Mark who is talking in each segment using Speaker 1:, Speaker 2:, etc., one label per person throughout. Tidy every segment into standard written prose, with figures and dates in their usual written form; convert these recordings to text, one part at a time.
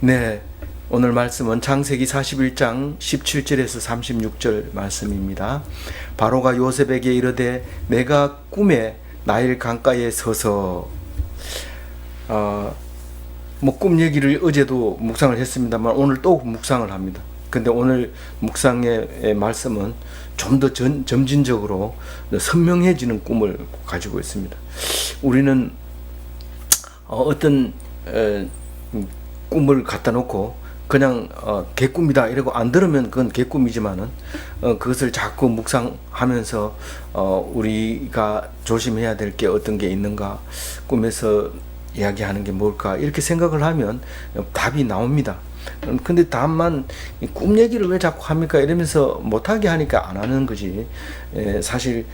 Speaker 1: 네, 오늘 말씀은 창세기 41장 17절에서 36절 말씀입니다. 바로가 요셉에게 이르되 내가 꿈에 나일 강가에 서서 꿈 얘기를 어제도 묵상을 했습니다만 오늘 또 묵상을 합니다. 근데 오늘 묵상의 말씀은 좀 더 점진적으로 선명해지는 꿈을 가지고 있습니다. 우리는 어떤 꿈을 갖다 놓고 그냥 개꿈이다 이러고 안 들으면 그건 개꿈이지만은 그것을 자꾸 묵상하면서 우리가 조심해야 될 게 어떤 게 있는가, 꿈에서 이야기하는 게 뭘까, 이렇게 생각을 하면 답이 나옵니다. 근데 다만 꿈 얘기를 왜 자꾸 합니까 이러면서 못하게 하니까 안 하는 거지. 사실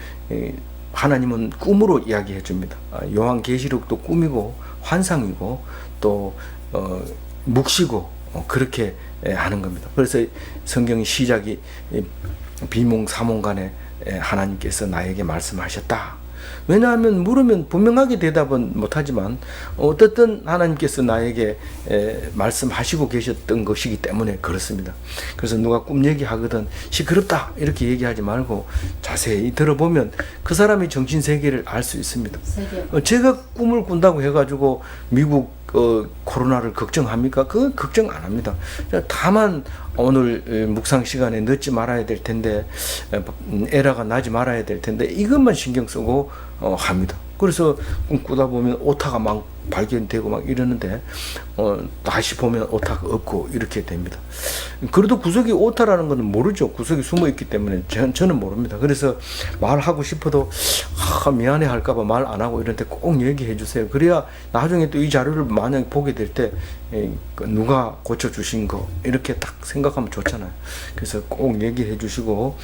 Speaker 1: 하나님은 꿈으로 이야기해 줍니다. 요한계시록도 꿈이고 환상이고 또 묵시고 그렇게 하는 겁니다. 그래서 성경의 시작이 비몽사몽간에 하나님께서 나에게 말씀하셨다. 왜냐하면 물으면 분명하게 대답은 못하지만 어떻든 하나님께서 나에게 말씀하시고 계셨던 것이기 때문에 그렇습니다. 그래서 누가 꿈 얘기하거든 시끄럽다 이렇게 얘기하지 말고 자세히 들어보면 그 사람의 정신세계를 알 수 있습니다. 제가 꿈을 꾼다고 해가지고 미국 코로나를 걱정합니까? 그건 걱정 안 합니다. 다만 오늘 묵상 시간에 늦지 말아야 될 텐데 에러가 나지 말아야 될 텐데 이것만 신경 쓰고 합니다. 그래서 꿈꾸다 보면 오타가 막 발견되고 막 이러는데 다시 보면 오타가 없고 이렇게 됩니다. 그래도 구석에 오타라는 것은 모르죠. 구석에 숨어 있기 때문에 저는 모릅니다. 그래서 말하고 싶어도 미안해 할까봐 말 안 하고 이런데 꼭 얘기해 주세요. 그래야 나중에 또 이 자료를 만약에 보게 될 때 누가 고쳐주신 거 이렇게 딱 생각하면 좋잖아요. 그래서 꼭 얘기해 주시고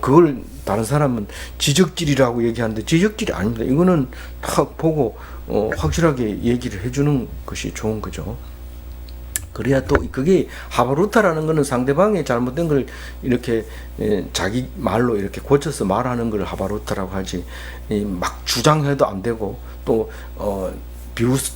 Speaker 1: 그걸 다른 사람은 지적질이라고 얘기하는데 지적질이 아닙니다. 이거는 딱 보고 확실하게 얘기를 해주는 것이 좋은 거죠. 그래야 또 그게 하바루타라는 거는 상대방의 잘못된 걸 이렇게 자기 말로 이렇게 고쳐서 말하는 걸 하바루타라고 하지, 막 주장해도 안 되고 또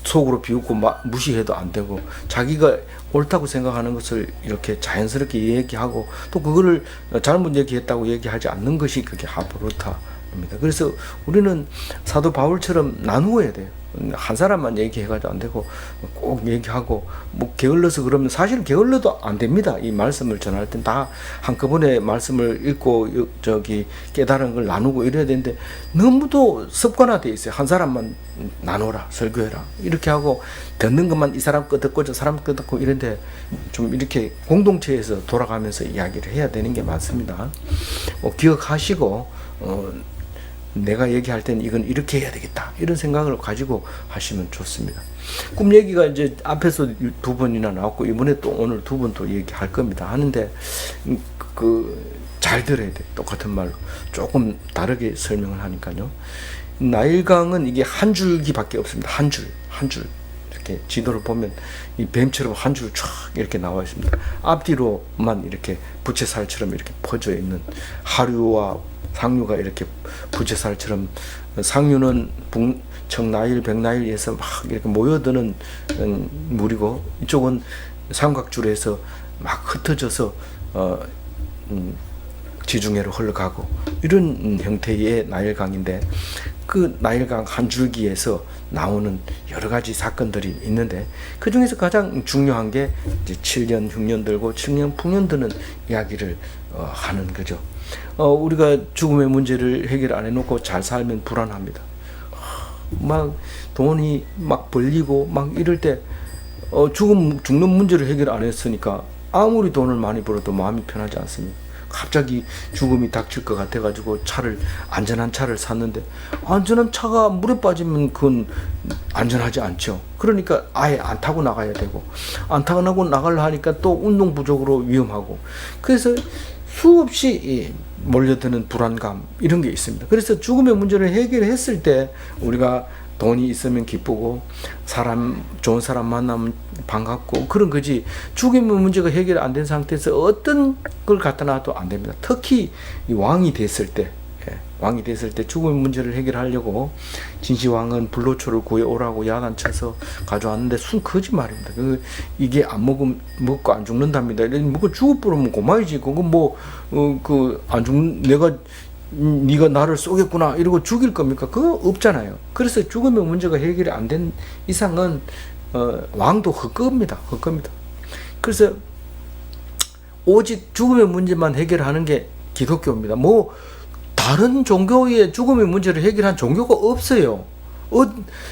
Speaker 1: 속으로 비웃고 무시해도 안 되고 자기가 옳다고 생각하는 것을 이렇게 자연스럽게 얘기하고 또 그거를 잘못 얘기했다고 얘기하지 않는 것이 그게 하바루타입니다. 그래서 우리는 사도 바울처럼 나누어야 돼요. 한 사람만 얘기해가지고 안 되고 꼭 얘기하고 게을러서 그러면 사실 게을러도 안 됩니다. 이 말씀을 전할 땐 다 한꺼번에 말씀을 읽고 깨달은 걸 나누고 이래야 되는데 너무도 습관화되어 있어요. 한 사람만 나누라 설교해라 이렇게 하고 듣는 것만 이 사람 거 듣고 저 사람 거 듣고 이런데 좀 이렇게 공동체에서 돌아가면서 이야기를 해야 되는 게 맞습니다. 기억하시고 내가 얘기할 때는 이건 이렇게 해야 되겠다 이런 생각을 가지고 하시면 좋습니다. 꿈 얘기가 이제 앞에서 2번이나 나왔고 이번에 또 오늘 2번 또 얘기할 겁니다. 하는데 잘 들어야 돼. 똑같은 말로 조금 다르게 설명을 하니까요. 나일강은 이게 한 줄기밖에 없습니다. 한 줄 이렇게 지도를 보면 이 뱀처럼 한 줄 쫙 이렇게 나와 있습니다. 앞뒤로만 이렇게 부채살처럼 이렇게 퍼져 있는 하류와 상류가 이렇게 부채살처럼, 상류는 청나일, 백나일에서 막 이렇게 모여드는 물이고 이쪽은 삼각줄에서 막 흩어져서 지중해로 흘러가고 이런 형태의 나일강인데 그 나일강 한 줄기에서 나오는 여러 가지 사건들이 있는데 그 중에서 가장 중요한 게 이제 7년 흉년 들고 7년 풍년 드는 이야기를 하는 거죠. 우리가 죽음의 문제를 해결 안 해놓고 잘 살면 불안합니다. 막 돈이 막 벌리고 막 이럴 때 죽는 문제를 해결 안 했으니까 아무리 돈을 많이 벌어도 마음이 편하지 않습니다. 갑자기 죽음이 닥칠 것 같아가지고 안전한 차를 샀는데 안전한 차가 물에 빠지면 그건 안전하지 않죠. 그러니까 아예 안 타고 나가야 되고 안 타고 나가려 하니까 또 운동 부족으로 위험하고 그래서 수없이 몰려드는 불안감 이런 게 있습니다. 그래서 죽음의 문제를 해결했을 때 우리가 돈이 있으면 기쁘고 좋은 사람 만나면 반갑고 그런 거지 죽음의 문제가 해결 안 된 상태에서 어떤 걸 갖다 놔도 안 됩니다. 특히 이 왕이 됐을 때 왕이 됐을 때 죽음의 문제를 해결하려고 진시황은 불로초를 구해오라고 야단쳐서 가져왔는데 순 거짓말입니다. 이게 안 먹고 안 죽는답니다. 먹고 죽어버리면 고마이지. 그거 안 내가 네가 나를 쏘겠구나 이러고 죽일 겁니까? 그거 없잖아요. 그래서 죽음의 문제가 해결이 안 된 이상은 왕도 헛겁니다. 그래서 오직 죽음의 문제만 해결하는 게 기독교입니다. 다른 종교의 죽음의 문제를 해결한 종교가 없어요.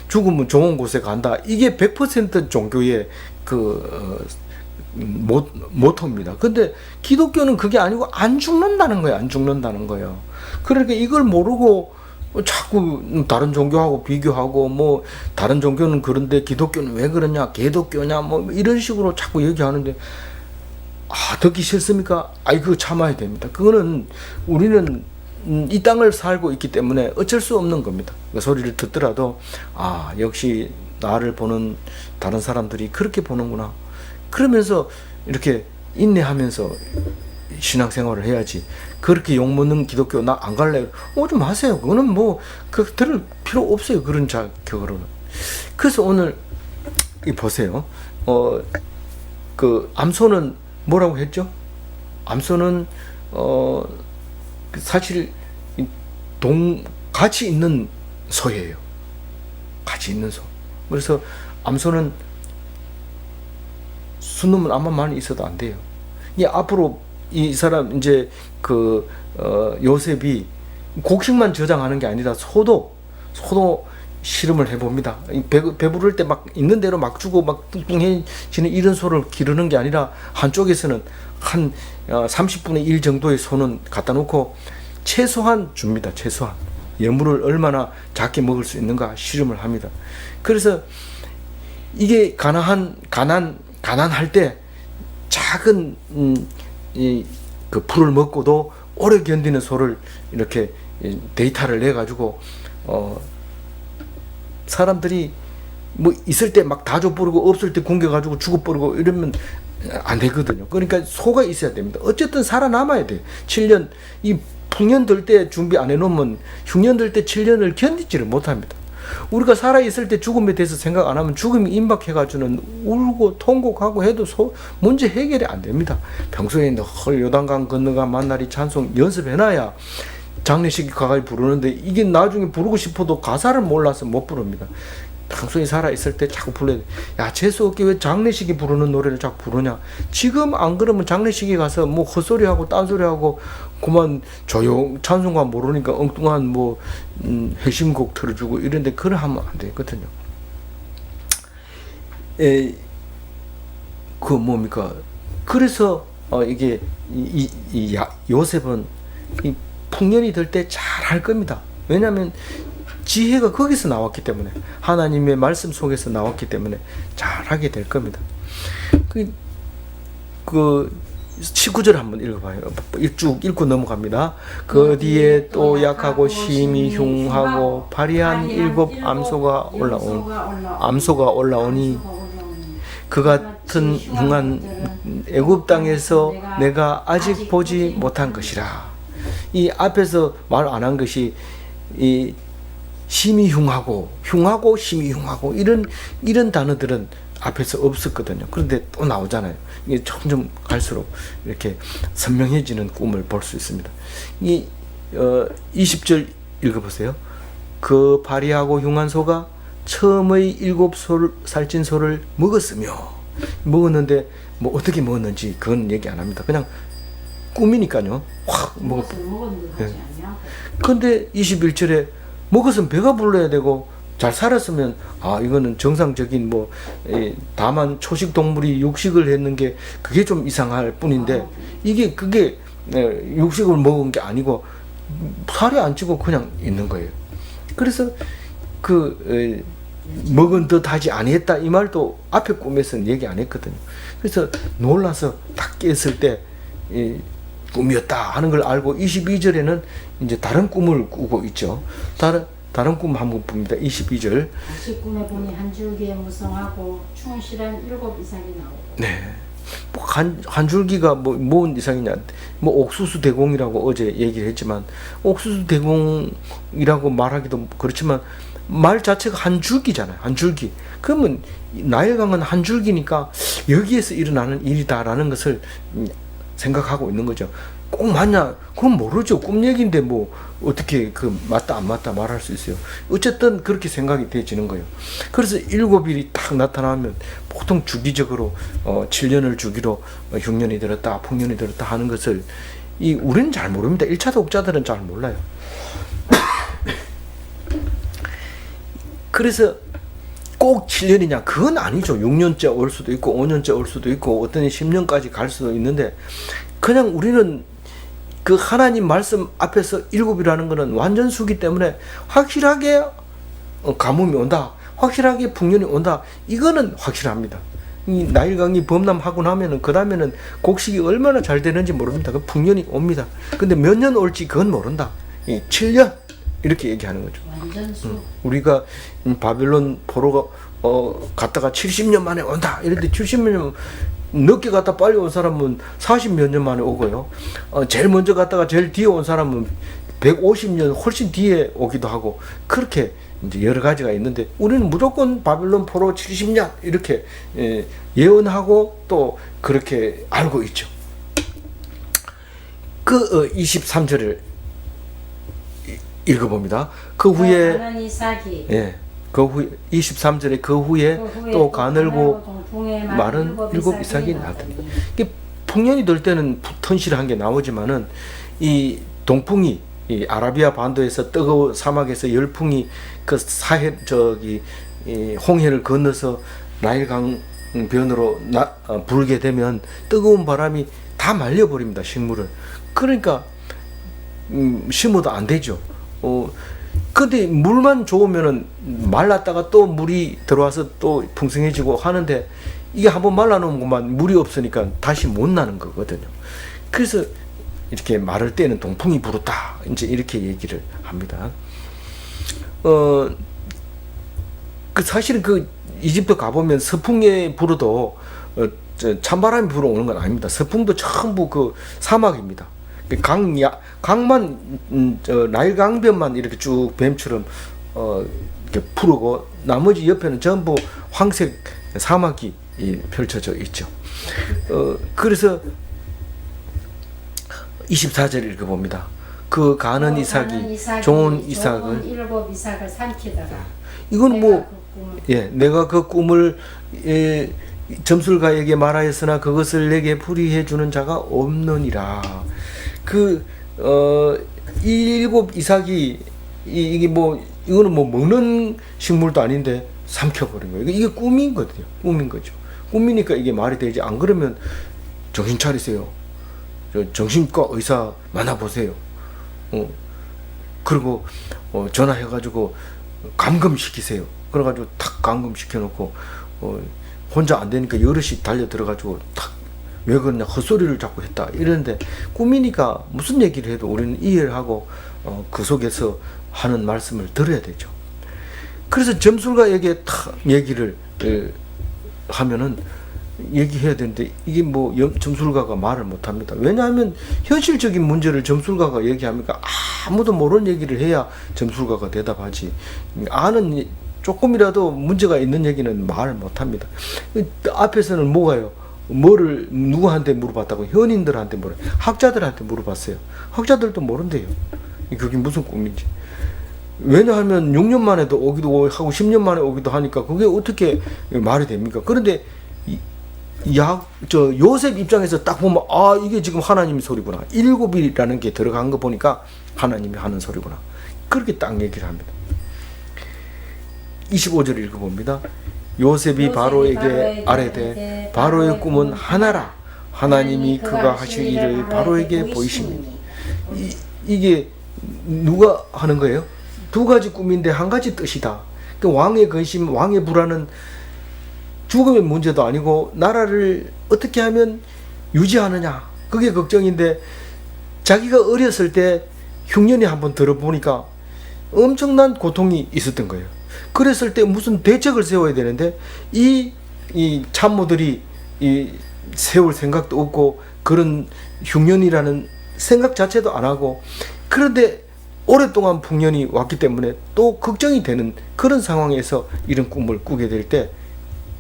Speaker 1: 죽으면 좋은 곳에 간다. 이게 100% 종교의 모토입니다. 근데 기독교는 그게 아니고 안 죽는다는 거예요. 그러니까 이걸 모르고 자꾸 다른 종교하고 비교하고 다른 종교는 그런데 기독교는 왜 그러냐, 개독교냐 이런 식으로 자꾸 얘기하는데 듣기 싫습니까? 그거 참아야 됩니다. 그거는 우리는 이 땅을 살고 있기 때문에 어쩔 수 없는 겁니다. 그 소리를 듣더라도 역시 나를 보는 다른 사람들이 그렇게 보는구나. 그러면서 이렇게 인내하면서 신앙생활을 해야지. 그렇게 욕먹는 기독교 나 안 갈래. 오지 마세요. 그거는 들을 필요 없어요. 그런 자격으로는. 그래서 오늘 보세요. 암소는 뭐라고 했죠? 암소는 사실 같이 있는 소예요. 같이 있는 소. 그래서 암소는 순놈은 아마 많이 있어도 안 돼요. 앞으로 이 사람 이제 요셉이 곡식만 저장하는 게 아니라 소도 실험을 해봅니다. 배부를 때 막 있는 대로 막 주고 막 뚱뚱해지는 이런 소를 기르는 게 아니라 한쪽에서는 한 30분의 1 정도의 소는 갖다 놓고 최소한 줍니다. 최소한 예물을 얼마나 작게 먹을 수 있는가 실험을 합니다. 그래서 이게 가난할 때 작은 풀을 먹고도 오래 견디는 소를 이렇게 데이터를 내 가지고 사람들이 있을 때 막 다 줘버리고 없을 때 굶겨가지고 죽어버리고 이러면 안 되거든요. 그러니까 소가 있어야 됩니다. 어쨌든 살아남아야 돼요. 7년, 이 풍년 들 때 준비 안 해놓으면 흉년 들 때 7년을 견디지를 못합니다. 우리가 살아있을 때 죽음에 대해서 생각 안 하면 죽음이 임박해가지고는 울고 통곡하고 해도 문제 해결이 안 됩니다. 평소에 요단강 건너가 만나리 찬송 연습해놔야 장례식에 가가지고 부르는데 이게 나중에 부르고 싶어도 가사를 몰라서 못 부릅니다. 평소에 살아있을 때 자꾸 불러야 돼. 재수없게 왜 장례식에 부르는 노래를 자꾸 부르냐. 지금 안 그러면 장례식에 가서 헛소리하고 딴소리하고 그만 찬송가 모르니까 엉뚱한 핵심곡 틀어주고 이런데 그래 하면 안 되거든요. 그래서 이게 요셉은 이 풍년이 될 때 잘 할 겁니다. 왜냐하면 지혜가 거기서 나왔기 때문에, 하나님의 말씀 속에서 나왔기 때문에 잘하게 될 겁니다. 19절 한번 읽어봐요. 쭉 읽고 넘어갑니다. 그 뒤에 또 약하고 심히 흉하고 파리한 7 암소가 올라오니 그 같은 흉한 애굽 땅에서 내가 아직 보지 못한 것이라. 이 앞에서 말 안 한 것이 이 심히 흉하고 심히 흉하고 이런 단어들은 앞에서 없었거든요. 그런데 또 나오잖아요. 이게 점점 갈수록 이렇게 선명해지는 꿈을 볼 수 있습니다. 20절 읽어보세요. 그 파리하고 흉한 소가 처음의 7 살찐 소를 먹었는데 어떻게 먹었는지 그건 얘기 안 합니다. 그냥 꿈이니까요. 확 먹었는데. 근데 21절에 먹었으면 배가 불러야 되고 잘 살았으면 이거는 정상적인 다만 초식 동물이 육식을 했는 게 그게 좀 이상할 뿐인데 그게 육식을 먹은 게 아니고 살이 안 찌고 그냥 있는 거예요. 그래서 먹은 듯 하지 아니했다 이 말도 앞에 꿈에서는 얘기 안 했거든요. 그래서 놀라서 딱 깼을 때 꿈이었다 하는 걸 알고 22절에는 이제 다른 꿈을 꾸고 있죠. 다른 꿈 한번 봅니다. 22절.
Speaker 2: 다시 꿈에 보니 한 줄기에 무성하고 충실한 7 이삭이 나오고.
Speaker 1: 네. 뭐 한 줄기가 뭔 이상이냐. 뭐 옥수수 대공이라고 어제 얘기를 했지만, 옥수수 대공이라고 말하기도 그렇지만 말 자체가 한 줄기잖아요. 한 줄기. 그러면 나일강은 한 줄기니까 여기에서 일어나는 일이다라는 것을 생각하고 있는 거죠. 꼭 맞냐? 그건 모르죠. 꿈 얘기인데 뭐 어떻게 그 맞다 안 맞다 말할 수 있어요. 어쨌든 그렇게 생각이 되지는 거예요. 그래서 7일이 딱 나타나면 보통 주기적으로 7년을 주기로 흉년이 들었다, 풍년이 들었다 하는 것을 우리는 잘 모릅니다. 1차 독자들은 잘 몰라요. 그래서 꼭 7년이냐? 그건 아니죠. 6년째 올 수도 있고 5년째 올 수도 있고 어떤 10년까지 갈 수도 있는데, 그냥 우리는 그 하나님 말씀 앞에서 7이라는 것은 완전수기 때문에 확실하게 가뭄이 온다, 확실하게 풍년이 온다, 이거는 확실합니다. 이 나일강이 범람하고 나면은 그 다음에는 곡식이 얼마나 잘 되는지 모릅니다. 그 풍년이 옵니다. 근데 몇 년 올지 그건 모른다. 7년 이렇게 얘기하는 거죠. 우리가 바벨론 포로가 갔다가 70년 만에 온다 이런데, 70년 늦게 갔다 빨리 온 사람은 40몇 년 만에 오고요. 제일 먼저 갔다가 제일 뒤에 온 사람은 150년 훨씬 뒤에 오기도 하고, 그렇게 이제 여러 가지가 있는데, 우리는 무조건 바벨론 포로 70년 이렇게 예언하고 또 그렇게 알고 있죠. 그 23절을 읽어봅니다. 그 후에 그 후에 23절에 그 후에 또 가늘고 마른 7 이삭이 나더니, 이게 풍년이 될 때는 튼실한 게 나오지만은 이 동풍이 이 아라비아 반도에서 뜨거운 사막에서 열풍이 그 홍해를 건너서 나일강 변으로 불게 되면 뜨거운 바람이 다 말려버립니다, 식물을. 그러니까 심어도 안 되죠. 근데 물만 좋으면은 말랐다가 또 물이 들어와서 또 풍성해지고 하는데, 이게 한번 말라놓은 것만 물이 없으니까 다시 못 나는 거거든요. 그래서 이렇게 마를 때는 동풍이 불었다, 이제 이렇게 얘기를 합니다. 사실은 그 이집트 가보면 서풍에 불어도 찬바람이 불어오는 건 아닙니다. 서풍도 전부 그 사막입니다. 강만 나일 강변만 이렇게 쭉 뱀처럼 이렇게 푸르고, 나머지 옆에는 전부 황색 사막이 펼쳐져 있죠. 그래서 24절 읽어봅니다. 그 가는 이삭이 좋은 이삭을
Speaker 2: 7 이삭을 삼키다가,
Speaker 1: 이건 내가 그 꿈을 점술가에게 말하였으나 그것을 내게 풀이해 주는 자가 없느니라. 이 7 이삭이 이거는 먹는 식물도 아닌데 삼켜버린 거예요. 이게 꿈인 거거든요. 꿈인 거죠. 꿈이니까 이게 말이 되지. 안 그러면 정신 차리세요. 정신과 의사 만나보세요. 그리고 전화해가지고 감금시키세요. 그래가지고 탁 감금시켜놓고 혼자 안 되니까 여럿이 달려 들어가지고 탁, 왜 그러냐, 헛소리를 자꾸 했다 이러는데, 꿈이니까 무슨 얘기를 해도 우리는 이해를 하고 그 속에서 하는 말씀을 들어야 되죠. 그래서 점술가에게 탁 얘기를 하면은 얘기해야 되는데, 이게 점술가가 말을 못합니다. 왜냐하면 현실적인 문제를 점술가가 얘기하니까 아무도 모르는 얘기를 해야 점술가가 대답하지, 아는 조금이라도 문제가 있는 얘기는 말을 못합니다. 앞에서는 뭐가요? 뭐를 누구한테 물어봤다고? 현인들한테 학자들한테 물어봤어요. 학자들도 모른대요. 그게 무슨 꿈인지. 왜냐하면 6년 만에도 오기도 하고 10년 만에 오기도 하니까 그게 어떻게 말이 됩니까? 그런데 요셉 입장에서 딱 보면, 이게 지금 하나님의 소리구나. 7이라는 게 들어간 거 보니까 하나님이 하는 소리구나. 그렇게 딱 얘기를 합니다. 25절 읽어봅니다. 요셉이 바로에게 아뢰되 바로의 꿈은 하나라. 하나님이 그가 하실 일을 바로에게 보이시니. 이게 누가 하는 거예요? 2가지 꿈인데 1가지 뜻이다. 그 왕의 근심, 왕의 불안은 죽음의 문제도 아니고 나라를 어떻게 하면 유지하느냐, 그게 걱정인데, 자기가 어렸을 때 흉년이 한번 들어보니까 엄청난 고통이 있었던 거예요. 그랬을 때 무슨 대책을 세워야 되는데 이 참모들이 세울 생각도 없고 그런 흉년이라는 생각 자체도 안 하고, 그런데 오랫동안 풍년이 왔기 때문에 또 걱정이 되는 그런 상황에서 이런 꿈을 꾸게 될 때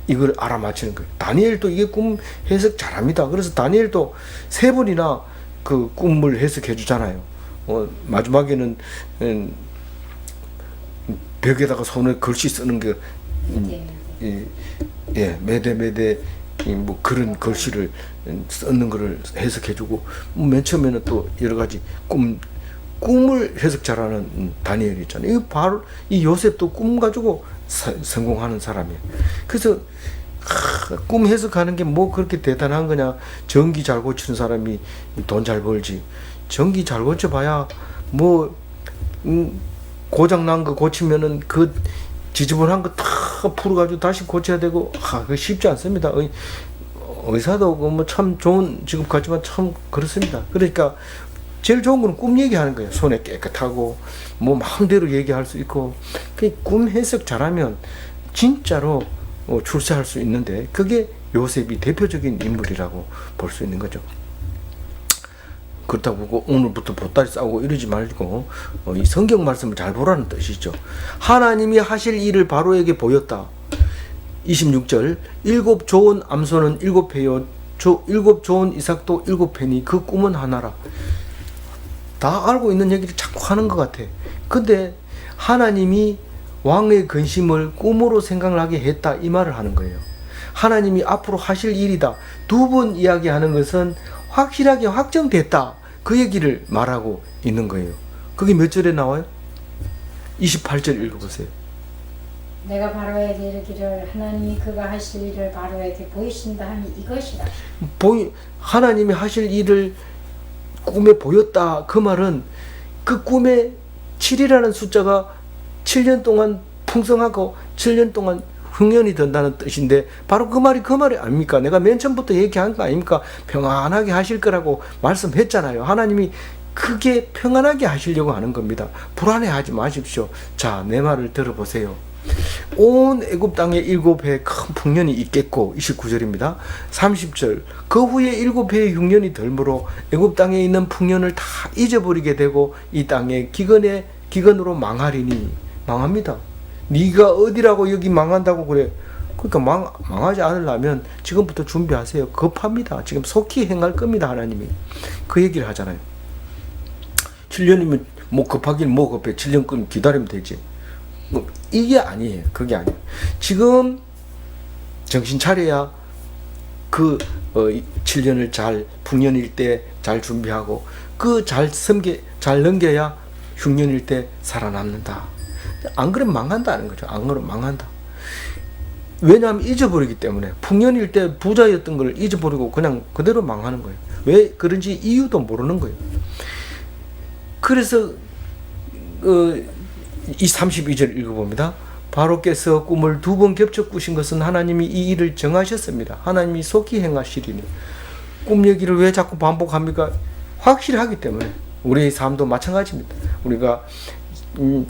Speaker 1: 이걸 알아맞히는 거예요. 다니엘도 이게 꿈 해석 잘합니다. 그래서 다니엘도 3번이나 그 꿈을 해석해 주잖아요. 마지막에는 벽에다가 손을 글씨 쓰는 게 메데 뭐 그런 글씨를 쓰는 거를 해석해주고, 맨 처음에는 또 여러 가지 꿈을 해석 잘하는 다니엘이 있잖아요. 이 바로 이 요셉도 꿈 가지고 성공하는 사람이에요. 그래서 꿈 해석하는 게 뭐 그렇게 대단한 거냐? 전기 잘 고치는 사람이 돈 잘 벌지. 전기 잘 고쳐봐야 뭐 고장 난 거 고치면은 그 지저분한 거 다 풀어가지고 다시 고쳐야 되고, 그거 쉽지 않습니다. 의사도 뭐 참 좋은 직업 같지만 참 그렇습니다. 그러니까 제일 좋은 건 꿈 얘기하는 거예요. 손에 깨끗하고 뭐 마음대로 얘기할 수 있고, 그 꿈 해석 잘하면 진짜로 출세할 수 있는데, 그게 요셉이 대표적인 인물이라고 볼 수 있는 거죠. 그렇다고 보고 오늘부터 보따리 싸우고 이러지 말고 이 성경 말씀을 잘 보라는 뜻이죠. 하나님이 하실 일을 바로에게 보였다. 26절, 7 좋은 암소는 7회요 7 좋은 이삭도 7회니 그 꿈은 하나라. 다 알고 있는 얘기를 자꾸 하는 것 같아. 근데 하나님이 왕의 근심을 꿈으로 생각나게 했다, 이 말을 하는 거예요. 하나님이 앞으로 하실 일이다. 2번 이야기하는 것은 확실하게 확정됐다, 그 얘기를 말하고 있는 거예요. 그게 몇 절에 나와요? 28절 읽어보세요.
Speaker 2: 내가 바로에게 이르기를 하나님이 그가 하실 일을 바로에게 보이신다 하니 이것이다.
Speaker 1: 하나님이 하실 일을 꿈에 보였다. 그 말은 그 꿈에 7이라는 숫자가 7년 동안 풍성하고 7년 동안 흉년이 된다는 뜻인데, 바로 그 말이 아닙니까? 내가 맨 처음부터 얘기한 거 아닙니까? 평안하게 하실 거라고 말씀했잖아요. 하나님이 크게 평안하게 하시려고 하는 겁니다. 불안해하지 마십시오. 자, 내 말을 들어보세요. 온 애굽 땅에 7회 큰 풍년이 있겠고, 29절입니다. 30절, 그 후에 7회의 흉년이 덜므로 애굽 땅에 있는 풍년을 다 잊어버리게 되고 이 땅에 기근으로 망하리니. 망합니다. 네가 어디라고 여기 망한다고 그래. 그러니까 망하지 않으려면 지금부터 준비하세요. 급합니다. 지금 속히 행할 겁니다. 하나님이 그 얘기를 하잖아요. 7년이면 뭐 급하긴 뭐 급해. 7년쯤 기다리면 되지. 이게 아니에요. 그게 아니에요. 지금 정신 차려야 그 7년을 잘, 풍년일 때 잘 준비하고 그 잘 넘겨야 흉년일 때 살아남는다. 안 그러면 망한다는 거죠. 안 그러면 망한다. 왜냐하면 잊어버리기 때문에. 풍년일 때 부자였던 걸 잊어버리고 그냥 그대로 망하는 거예요. 왜 그런지 이유도 모르는 거예요. 그래서 이 32절 읽어봅니다. 바로께서 꿈을 2번 겹쳐 꾸신 것은 하나님이 이 일을 정하셨습니다. 하나님이 속히 행하시리니. 꿈 얘기를 왜 자꾸 반복합니까? 확실하기 때문에. 우리의 삶도 마찬가지입니다. 우리가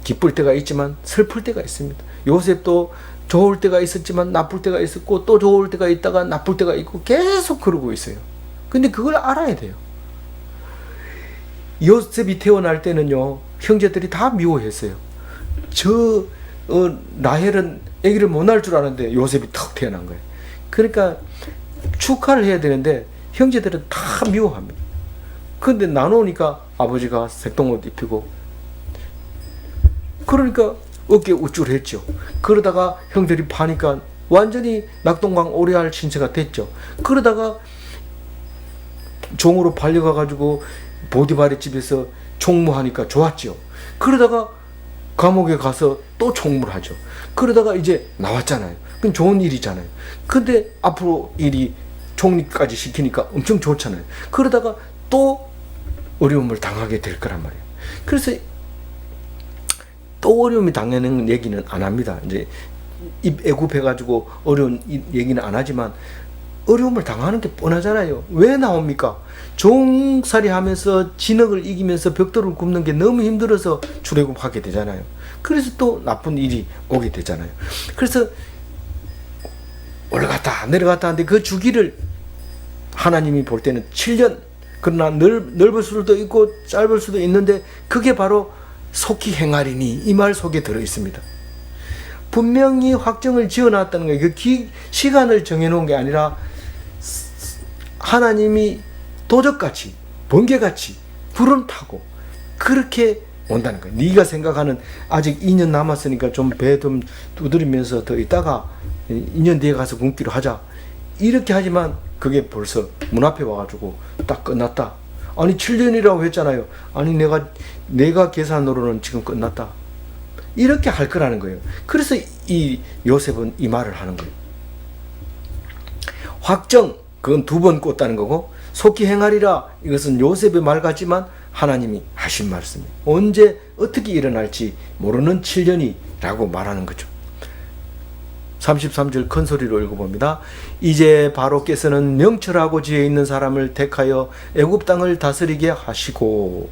Speaker 1: 기쁠 때가 있지만 슬플 때가 있습니다. 요셉도 좋을 때가 있었지만 나쁠 때가 있었고, 또 좋을 때가 있다가 나쁠 때가 있고, 계속 그러고 있어요. 근데 그걸 알아야 돼요. 요셉이 태어날 때는요, 형제들이 다 미워했어요. 라헬은 아기를 못 낳을 줄 아는데 요셉이 턱 태어난 거예요. 그러니까 축하를 해야 되는데 형제들은 다 미워합니다. 근데 나누니까 아버지가 색동옷 입히고, 그러니까 어깨 우쭐했죠. 그러다가 형들이 파니까 완전히 낙동강 오래할 신세가 됐죠. 그러다가 종으로 팔려가가지고 보디발의 집에서 총무하니까 좋았죠. 그러다가 감옥에 가서 또 총무를 하죠. 그러다가 이제 나왔잖아요. 그건 좋은 일이잖아요. 근데 앞으로 일이 총리까지 시키니까 엄청 좋잖아요. 그러다가 또 어려움을 당하게 될 거란 말이에요. 그래서 또 어려움이 당하는 얘기는 안 합니다. 이제 입 애굽해가지고 어려운 얘기는 안 하지만 어려움을 당하는 게 뻔하잖아요. 왜 나옵니까? 종살이 하면서 진흙을 이기면서 벽돌을 굽는 게 너무 힘들어서 출애굽하게 되잖아요. 그래서 또 나쁜 일이 오게 되잖아요. 그래서 올라갔다 내려갔다 하는데 그 주기를 하나님이 볼 때는 7년, 그러나 넓을 수도 있고 짧을 수도 있는데 그게 바로 속히 행하리니 이 말 속에 들어 있습니다. 분명히 확정을 지어놨다는 거예요. 그 시간을 정해놓은 게 아니라 하나님이 도적같이 번개같이 구름 타고 그렇게 온다는 거예요. 네가 생각하는 아직 2년 남았으니까 좀 배 좀 두드리면서 더 있다가 2년 뒤에 가서 굶기로 하자. 이렇게 하지만 그게 벌써 문 앞에 와가지고 딱 끝났다. 아니 7년이라고 했잖아요. 아니 내가 계산으로는 지금 끝났다. 이렇게 할 거라는 거예요. 그래서 이 요셉은 이 말을 하는 거예요. 확정, 그건 2번 꽂다는 거고, 속히 행하리라, 이것은 요셉의 말 같지만 하나님이 하신 말씀이에요. 언제 어떻게 일어날지 모르는 7년이라고 말하는 거죠. 33절 큰 소리로 읽어봅니다. 이제 바로께서는 명철하고 지혜 있는 사람을 택하여 애굽 땅을 다스리게 하시고,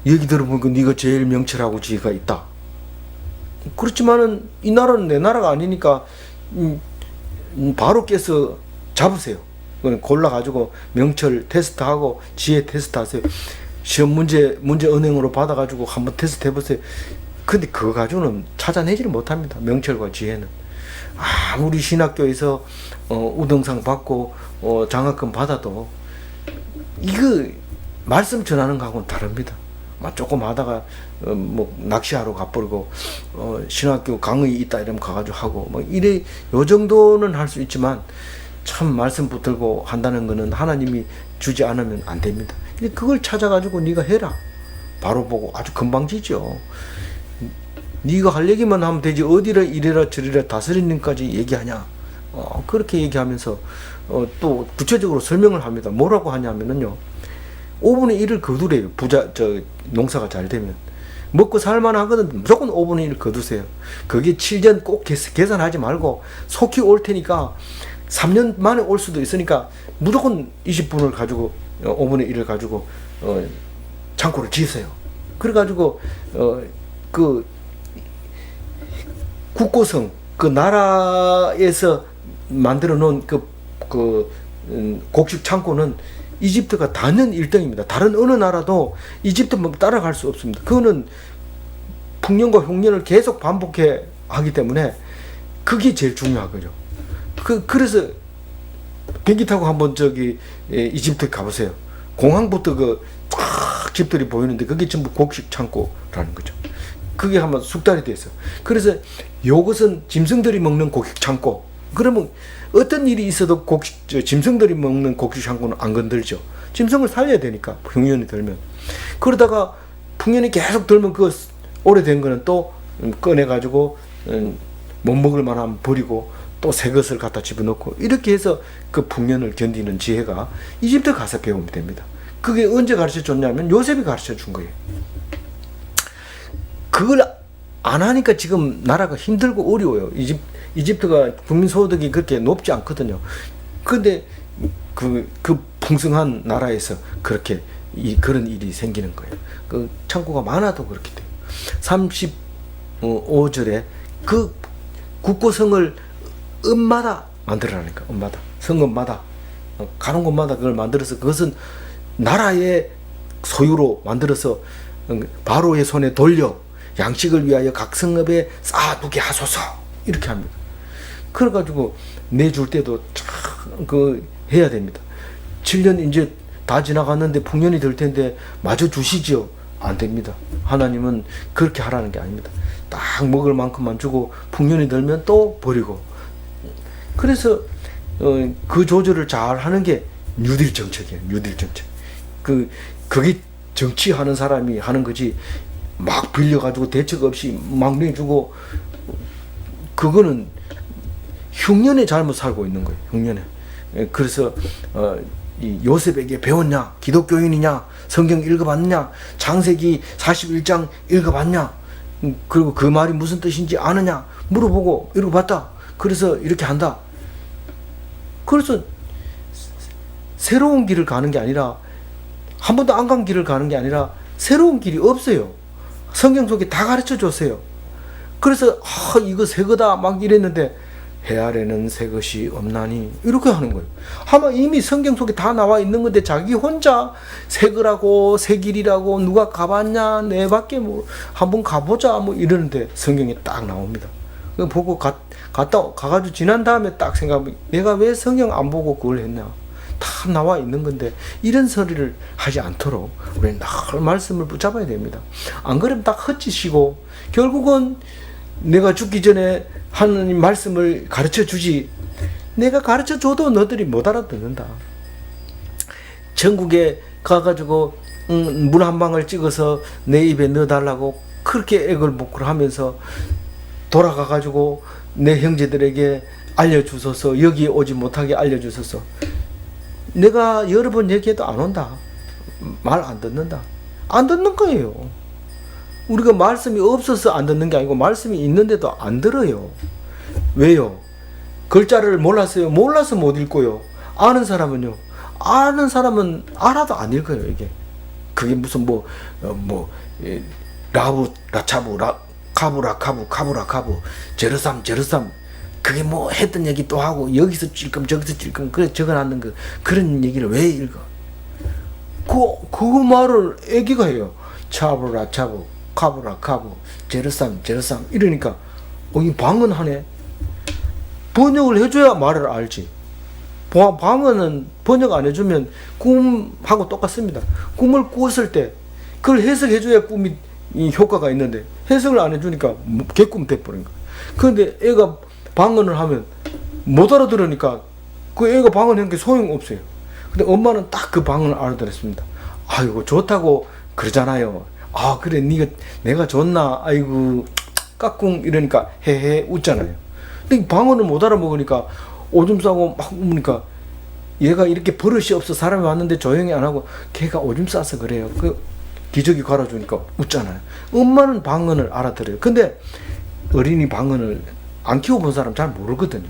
Speaker 1: 얘기 들어보니까 네가 제일 명철하고 지혜가 있다. 그렇지만은 이 나라는 내 나라가 아니니까 바로께서 잡으세요. 골라가지고 명철 테스트하고 지혜 테스트하세요. 시험 문제 은행으로 받아가지고 한번 테스트 해보세요. 근데 그거 가지고는 찾아내지를 못합니다. 명철과 지혜는. 아무리 신학교에서 우등상 받고 장학금 받아도 이거 말씀 전하는 거하고는 다릅니다. 막 조금 하다가 뭐 낚시하러 가버리고 신학교 강의 있다 이러면 가가지고 하고 뭐 이래 요 정도는 할 수 있지만 참 말씀 붙들고 한다는 거는 하나님이 주지 않으면 안 됩니다. 그걸 찾아가지고 네가 해라. 바로 보고 아주 금방 지죠. 네가 할 얘기만 하면 되지 어디를 이래라 저래라 다스리는까지 얘기하냐. 그렇게 얘기하면서 또 구체적으로 설명을 합니다. 뭐라고 하냐면은요. 5분의 1을 거두래요. 농사가 잘 되면. 먹고 살만 하거든. 무조건 5분의 1을 거두세요. 그게 7년 꼭 계산하지 말고 속히 올 테니까 3년 만에 올 수도 있으니까 무조건 20분을 가지고 5분의 1을 가지고 창고를 지으세요. 그래가지고 그 국고성 그 나라에서 만들어 놓은 곡식 창고는 이집트가 단연 1등입니다. 다른 어느 나라도 이집트 따라갈 수 없습니다. 그거는 풍년과 흉년을 계속 반복해 하기 때문에 그게 제일 중요하거든요. 그래서 비행기 타고 한번 이집트 가보세요. 공항부터 쫙 집들이 보이는데 그게 전부 곡식 창고라는 거죠. 그게 한번 숙달이 됐어요. 그래서 요것은 짐승들이 먹는 곡식 창고. 그러면 어떤 일이 있어도 짐승들이 먹는 곡식 창고는 안 건들죠. 짐승을 살려야 되니까 풍년이 들면. 그러다가 풍년이 계속 들면 그 오래된 거는 또 꺼내가지고 못 먹을 만하면 버리고 또 새 것을 갖다 집어넣고 이렇게 해서 그 풍년을 견디는 지혜가 이집트 가서 배우면 됩니다. 그게 언제 가르쳐 줬냐면 요셉이 가르쳐 준 거예요. 그걸 안 하니까 지금 나라가 힘들고 어려워요. 이집트가 국민소득이 그렇게 높지 않거든요. 근데 그 풍성한 나라에서 그렇게 그런 일이 생기는 거예요. 그 창고가 많아도 그렇게 돼요. 35절에 그 국고성을 음마다 만들어라니까. 음마다. 성읍마다. 가는 곳마다 그걸 만들어서 그것은 나라의 소유로 만들어서 바로의 손에 돌려 양식을 위하여 각 성읍에 쌓아두게 하소서. 이렇게 합니다. 그래가지고 내줄 때도 참 해야 됩니다. 7년 이제 다 지나갔는데 풍년이 될 텐데 마저 주시지요? 안 됩니다. 하나님은 그렇게 하라는 게 아닙니다. 딱 먹을 만큼만 주고 풍년이 들면 또 버리고. 그래서 그 조절을 잘 하는 게 뉴딜 정책이에요. 뉴딜 정책. 그게 정치하는 사람이 하는 거지. 막 빌려가지고 대책 없이 막 내주고 그거는 흉년에 잘못 살고 있는 거예요. 흉년에. 그래서 이 요셉에게 배웠냐? 기독교인이냐? 성경 읽어봤냐? 창세기 41장 읽어봤냐? 그리고 그 말이 무슨 뜻인지 아느냐? 물어보고 읽어봤다. 그래서 이렇게 한다. 그래서 새로운 길을 가는 게 아니라 한 번도 안 간 길을 가는 게 아니라 새로운 길이 없어요. 성경 속에 다 가르쳐 줬어요. 그래서 이거 새 거다 막 이랬는데 해 아래는 새 것이 없나니 이렇게 하는 거예요. 아마 이미 성경 속에 다 나와 있는 건데 자기 혼자 새 거라고 새 길이라고 누가 가봤냐 내 밖에 뭐 한번 가보자 뭐 이러는데 성경에 딱 나옵니다. 그거 보고 가가지고 지난 다음에 딱 생각하면 내가 왜 성경 안 보고 그걸 했냐. 다 나와 있는 건데 이런 소리를 하지 않도록 우리는 늘 말씀을 붙잡아야 됩니다. 안 그러면 딱 헛짓이고 결국은 내가 죽기 전에 하나님 말씀을 가르쳐 주지 내가 가르쳐 줘도 너들이 못 알아듣는다. 전국에 가가지고 물 한 방울 찍어서 내 입에 넣어달라고 그렇게 애걸복걸 하면서 돌아가가지고 내 형제들에게 알려주소서 여기에 오지 못하게 알려주소서. 내가 여러 번 얘기해도 안 온다. 말 안 듣는다. 안 듣는 거예요. 우리가 말씀이 없어서 안 듣는 게 아니고 말씀이 있는데도 안 들어요. 왜요? 글자를 몰랐어요. 몰라서 못 읽고요. 아는 사람은요. 아는 사람은 알아도 안 읽어요. 이게 그게 무슨 라부 라차부 카부라 카부 제르삼 그게 뭐 했던 얘기 또 하고 여기서 찔끔 저기서 찔끔 그래 적어놨는 그런 얘기를 왜 읽어? 그 말을 애기가 해요. 차부라 차부 카부라 카부 제르삼 이러니까 이 방언하네. 번역을 해줘야 말을 알지. 방언은 번역 안 해주면 꿈하고 똑같습니다. 꿈을 꿨을 때 그걸 해석해줘야 꿈이 효과가 있는데 해석을 안 해주니까 개꿈 돼버린 거야. 그런데 애가 방언을 하면 못 알아들으니까 그 애가 방언한 게 소용없어요. 근데 엄마는 딱 그 방언을 알아들었습니다. 아이고 좋다고 그러잖아요. 아 그래 내가 좋나 아이고 까꿍 이러니까 헤헤 웃잖아요. 근데 방언을 못 알아먹으니까 오줌 싸고 막 우니까 얘가 이렇게 버릇이 없어 사람이 왔는데 조용히 안 하고 걔가 오줌 싸서 그래요. 그 기저귀 갈아주니까 웃잖아요. 엄마는 방언을 알아들어요. 근데 어린이 방언을 안 키워본 사람 잘 모르거든요.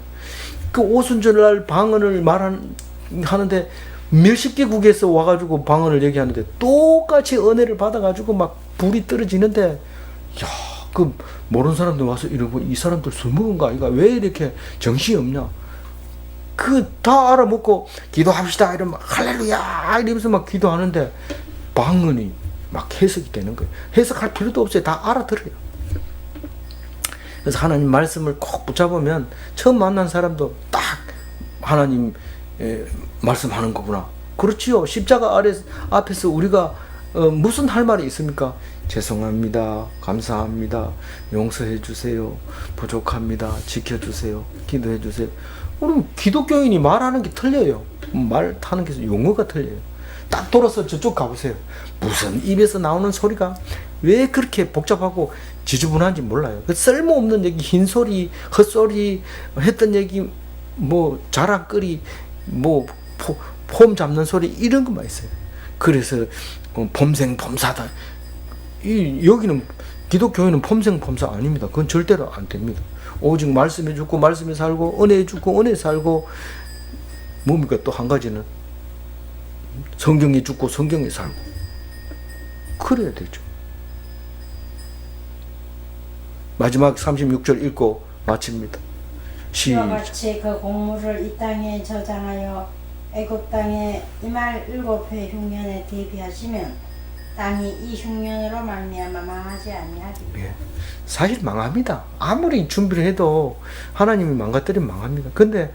Speaker 1: 그 오순절날 방언을 하는데 몇십 개국에서 와가지고 방언을 얘기하는데 똑같이 은혜를 받아가지고 막 불이 떨어지는데 야, 그 모르는 사람들 와서 이러고 이 사람들 술 먹은 거 아이가 왜 이렇게 정신이 없냐. 그 다 알아먹고 기도합시다 이러면 할렐루야 이러면서 막 기도하는데 방언이 막 해석이 되는 거예요. 해석할 필요도 없어요. 다 알아들어요. 그래서 하나님 말씀을 꼭 붙잡으면 처음 만난 사람도 딱 하나님 말씀하는 거구나. 그렇지요. 십자가 앞에서 우리가 무슨 할 말이 있습니까? 죄송합니다. 감사합니다. 용서해 주세요. 부족합니다. 지켜주세요. 기도해 주세요. 우리 기독교인이 말하는 게 틀려요. 말하는 게 용어가 틀려요. 딱 돌아서 저쪽 가보세요. 무슨 입에서 나오는 소리가 왜 그렇게 복잡하고 지저분한지 몰라요. 그 쓸모없는 얘기, 흰소리, 헛소리, 했던 얘기, 뭐 자랑거리, 뭐 폼 잡는 소리 이런 것만 있어요. 그래서 폼생폼사다. 여기는 기독교회는 폼생폼사 아닙니다. 그건 절대로 안 됩니다. 오직 말씀에 죽고 말씀에 살고 은혜에 죽고 은혜에 살고 뭡니까 또 한 가지는 성경에 죽고 성경에 살고 그래야 되죠. 마지막 36절 읽고 마칩니다.
Speaker 2: 이와 같이 그 공물을 이 땅에 저장하여 애굽 땅에 이말 7회 흉년에 대비하시면 땅이 이 흉년으로 말미암아 망하지 아니하리라.
Speaker 1: 예. 사실 망합니다. 아무리 준비를 해도 하나님이 망가뜨리면 망합니다. 근데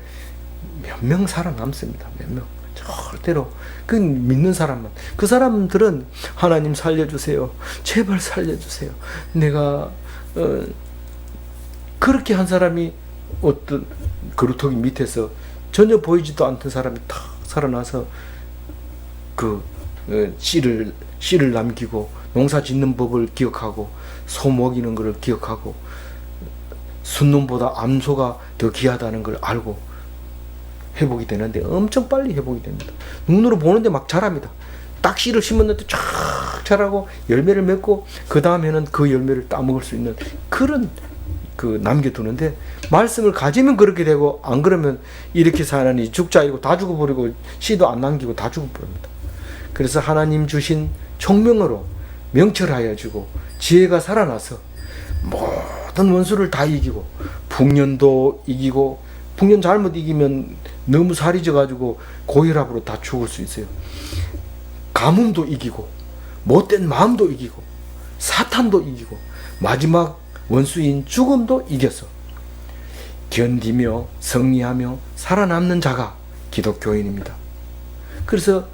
Speaker 1: 몇 명 살아남습니다. 몇 명. 절대로 그 믿는 사람만. 그 사람들은 하나님 살려주세요. 제발 살려주세요. 내가 그렇게 한 사람이 어떤 그루터기 밑에서 전혀 보이지도 않던 사람이 탁 살아나서 그 씨를 남기고 농사 짓는 법을 기억하고 소 먹이는 것을 기억하고 순놈보다 암소가 더 귀하다는 걸 알고 회복이 되는데 엄청 빨리 회복이 됩니다. 눈으로 보는데 막 자랍니다. 딱 씨를 심었는데 쫙 자라고 열매를 맺고 그 다음에는 그 열매를 따먹을 수 있는 그런 남겨두는데 말씀을 가지면 그렇게 되고 안 그러면 이렇게 사나니 죽자 이고 다 죽어버리고 씨도 안 남기고 다 죽어버립니다. 그래서 하나님 주신 총명으로 명철하여 주고 지혜가 살아나서 모든 원수를 다 이기고 풍년도 이기고 풍년 잘못 이기면 너무 살이 져가지고 고혈압으로 다 죽을 수 있어요. 가뭄도 이기고 못된 마음도 이기고 사탄도 이기고 마지막 원수인 죽음도 이겼어. 견디며 승리하며 살아남는 자가 기독교인입니다. 그래서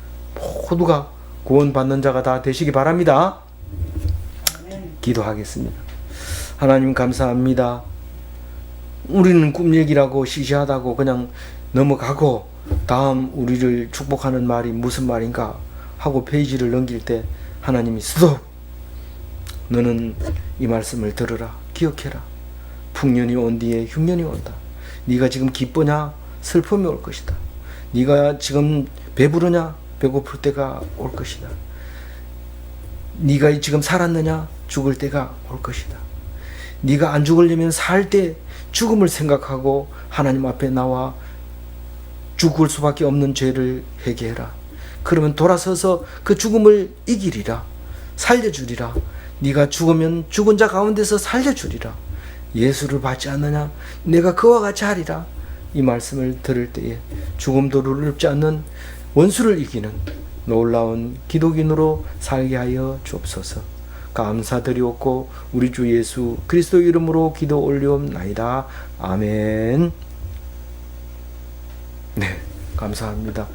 Speaker 1: 모두가 구원받는 자가 다 되시기 바랍니다. 기도하겠습니다. 하나님 감사합니다. 우리는 꿈 얘기라고 시시하다고 그냥 넘어가고 다음 우리를 축복하는 말이 무슨 말인가 하고 페이지를 넘길 때 하나님이 스톱! 너는 이 말씀을 들으라. 기억해라. 풍년이 온 뒤에 흉년이 온다. 네가 지금 기쁘냐? 슬픔이 올 것이다. 네가 지금 배부르냐? 배고플 때가 올 것이다. 네가 지금 살았느냐? 죽을 때가 올 것이다. 네가 안 죽으려면 살 때 죽음을 생각하고 하나님 앞에 나와 죽을 수밖에 없는 죄를 회개해라. 그러면 돌아서서 그 죽음을 이기리라. 살려주리라. 네가 죽으면 죽은 자 가운데서 살려주리라. 예수를 받지 않느냐? 내가 그와 같이 하리라. 이 말씀을 들을 때에 죽음도 두렵지 않는 원수를 이기는 놀라운 기독인으로 살게 하여 주옵소서. 감사드리옵고 우리 주 예수 그리스도 이름으로 기도 올리옵나이다. 아멘. 네, 감사합니다.